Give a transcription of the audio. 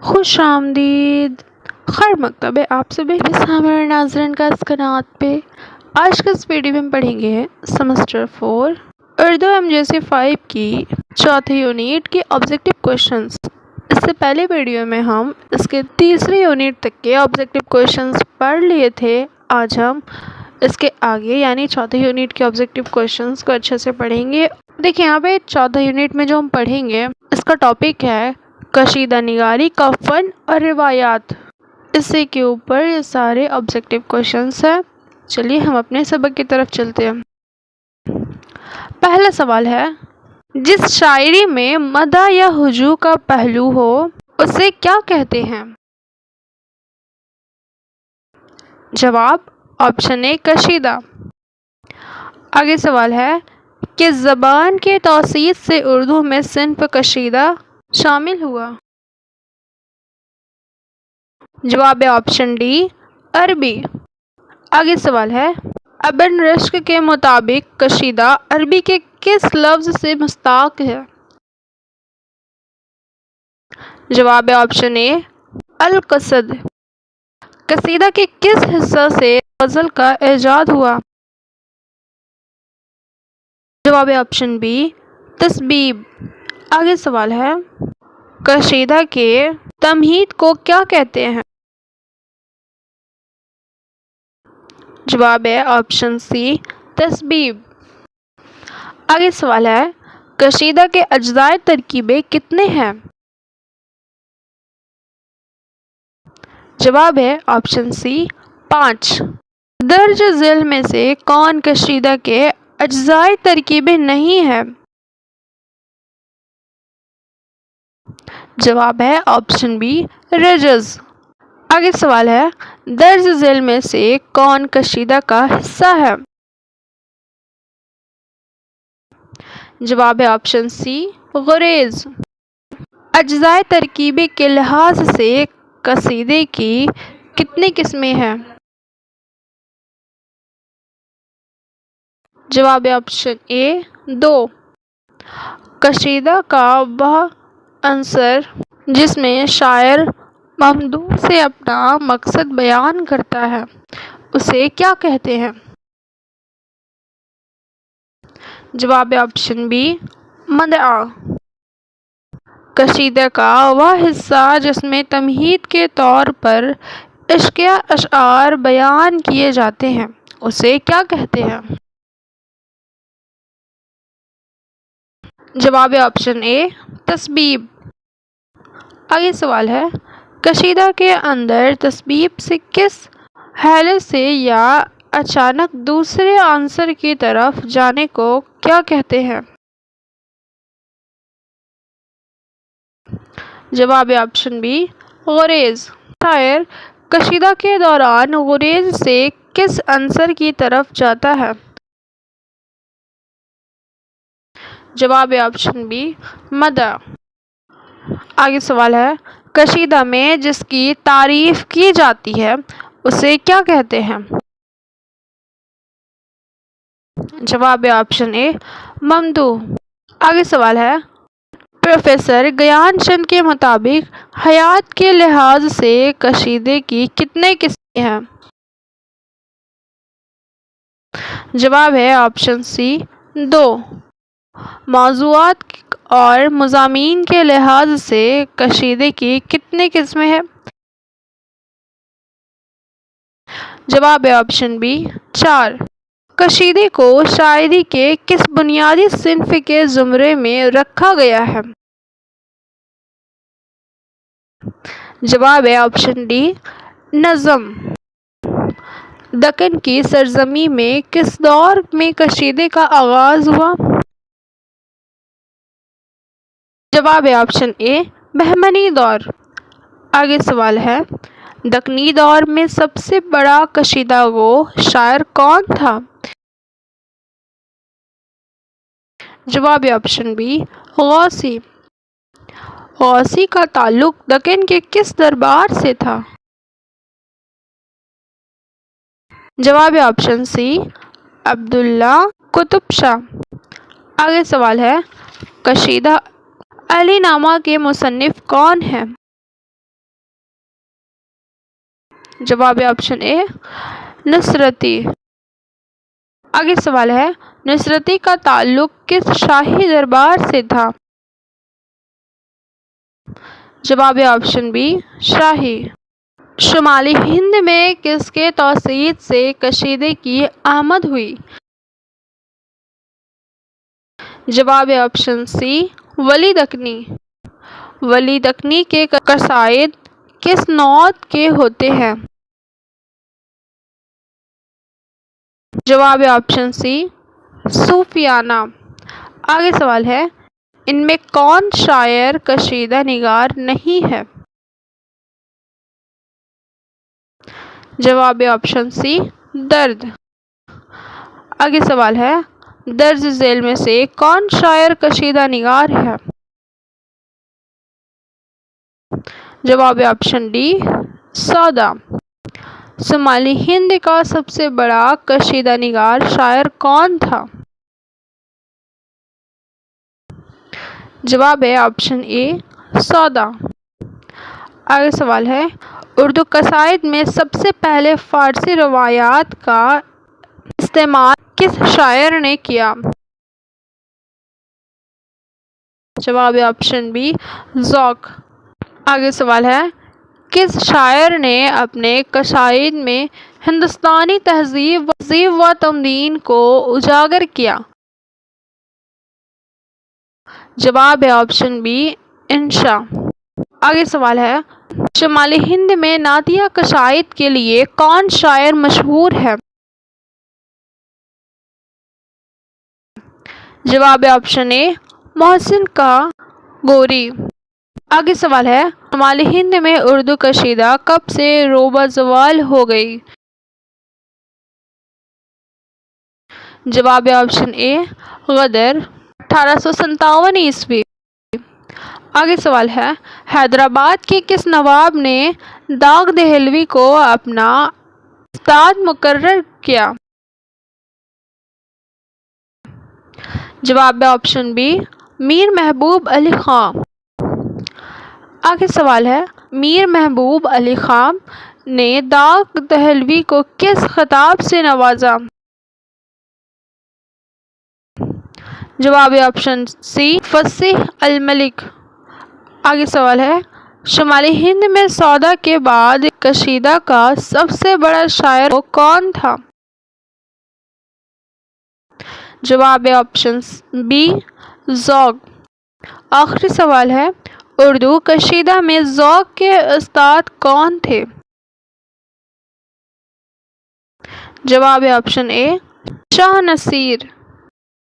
خوش آمدید، خیر مکتب ہے آپ سبھی سامعین ناظرین کا اس قنات پہ۔ آج کے اس ویڈیو میں ہم پڑھیں گے سیمسٹر 4 اردو MJC 5 کی چوتھی یونٹ کی آبجیکٹو کویشچنز۔ اس سے پہلے ویڈیو میں ہم اس کے تیسری یونٹ تک کے آبجیکٹو کویشچنز پڑھ لیے تھے۔ آج ہم اس کے آگے یعنی چوتھی یونٹ کے آبجیکٹو کویشچنز کو اچھے سے پڑھیں گے۔ دیکھیں یہاں پہ چوتھا یونٹ میں جو ہم پڑھیں گے اس کا ٹاپک ہے کشیدہ نگاری کا فن اور روایات۔ اسی کے اوپر یہ سارے آبجیکٹو کویشچنز ہیں۔ چلیے ہم اپنے سبق کی طرف چلتے ہیں۔ پہلا سوال ہے، جس شاعری میں مدح یا ہجوم کا پہلو ہو اسے کیا کہتے ہیں؟ جواب آپشن اے قصیدہ۔ آگے سوال ہے، کس زبان کے توسیع سے اردو میں صنف قصیدہ شامل ہوا؟ جواب آپشن ڈی عربی۔ آگے سوال ہے، ابن رشد کے مطابق قصیدہ عربی کے کس لفظ سے مشتق ہے؟ جواب آپشن اے القصد۔ قصیدہ کے کس حصہ سے غزل کا ایجاد ہوا؟ جواب آپشن بی تسبیب۔ آگے سوال ہے، قصیدہ کے تمہید کو کیا کہتے ہیں؟ جواب ہے آپشن سی تسبیب۔ آگے سوال ہے، قصیدہ کے اجزاء ترکیبی کتنے ہیں؟ جواب ہے آپشن سی 5۔ درج ذیل میں سے کون قصیدہ کے اجزاء ترکیبی نہیں ہے؟ جواب ہے آپشن بی رجز۔ آگے سوال ہے، درج ذیل میں سے کون قصیدہ کا حصہ ہے؟ جواب ہے آپشن سی غریز۔ اجزاء ترکیبی کے لحاظ سے قصیدے کی کتنی قسمیں ہیں؟ جواب آپشن اے 2۔ قصیدہ کا وہ عنصر جس میں شاعر ممدوح سے اپنا مقصد بیان کرتا ہے اسے کیا کہتے ہیں؟ جواب آپشن بی مدح۔ قصیدہ کا وہ حصہ جس میں تمہید کے طور پر عشقیہ اشعار بیان کیے جاتے ہیں اسے کیا کہتے ہیں؟ جواب آپشن اے تسبیب۔ آگے سوال ہے، قصیدہ کے اندر تسبیب سے کس حالت سے یا اچانک دوسرے عنصر کی طرف جانے کو کیا کہتے ہیں؟ جواب آپشن بی غریز۔ شاعر قصیدہ کے دوران غریز سے کس عنصر کی طرف جاتا ہے؟ جواب آپشن بی مدح۔ آگے سوال ہے، قصیدہ میں جس کی تعریف کی جاتی ہے اسے کیا کہتے ہیں؟ جواب آپشن اے ممدوح۔ آگے سوال ہے، پروفیسر گیان چند کے مطابق حیات کے لحاظ سے قصیدے کی کتنے قسمیں ہیں؟ جواب ہے آپشن سی 2۔ موضوعات اور مضامین کے لحاظ سے قصیدے کی کتنی قسمیں ہیں؟ جواب آپشن بی 4۔ قصیدے کو شاعری کے کس بنیادی صنف کے زمرے میں رکھا گیا ہے؟ جواب آپشن ڈی نظم۔ دکن کی سرزمین میں کس دور میں قصیدے کا آغاز ہوا؟ جواب آپشن اے بہمنی دور۔ آگے سوال ہے، دکنی دور میں سب سے بڑا قصیدہ گو شاعر کون تھا؟ جواب آپشن بی غوثی۔ غوثی کا تعلق دکن کے کس دربار سے تھا؟ جواب آپشن سی عبداللہ قطب شاہ۔ آگے سوال ہے، قصیدہ علی نامہ کے مصنف کون ہیں؟ جواب آپشن اے نصرتی۔ آگے سوال ہے، نصرتی کا تعلق کس شاہی دربار سے تھا؟ جواب آپشن بی شاہی۔ شمالی ہند میں کس کے توسیع سے قصیدے کی آمد ہوئی؟ جواب آپشن سی ولی دکنی۔ ولی دکنی کے قصائد کس نوعیت کے ہوتے ہیں؟ جواب آپشن سی صوفیانہ۔ آگے سوال ہے، ان میں کون شاعر قصیدہ نگار نہیں ہے؟ جواب آپشن سی درد۔ آگے سوال ہے، درج ذیل میں سے کون شاعر قصیدہ نگار ہے؟ جواب آپشن ڈی سودا۔ شمالی ہند کا سب سے بڑا قصیدہ نگار شاعر کون تھا؟ جواب ہے آپشن اے سودا۔ آگے سوال ہے، اردو قصائد میں سب سے پہلے فارسی روایات کا استعمال کس شاعر نے کیا؟ جواب آپشن بی ذوق۔ آگے سوال ہے، کس شاعر نے اپنے قصائد میں ہندوستانی تہذیب و تمدن کو اجاگر کیا؟ جواب ہے آپشن بی انشا۔ آگے سوال ہے، شمالی ہند میں نعتیہ قصائد کے لیے کون شاعر مشہور ہے؟ جواب آپشن اے محسن کاغوری۔ آگے سوال ہے، شمالی ہند میں اردو قصیدہ کب سے روبہ زوال ہو گئی؟ جواب آپشن اے غدر 1857 ء۔ آگے سوال ہے، حیدرآباد کے کس نواب نے داغ دہلوی کو اپنا استاد مقرر کیا؟ جواب آپشن بی میر محبوب علی خان۔ آگے سوال ہے، میر محبوب علی خان نے داغ دہلوی کو کس خطاب سے نوازا؟ جواب آپشن سی فصیح الملک۔ آگے سوال ہے، شمالی ہند میں سودا کے بعد قصیدہ کا سب سے بڑا شاعر کون تھا؟ جواب آپشن بی ذوق۔ آخری سوال ہے، اردو قصیدہ میں ذوق کے استاد کون تھے؟ جواب آپشن اے شاہ نصیر۔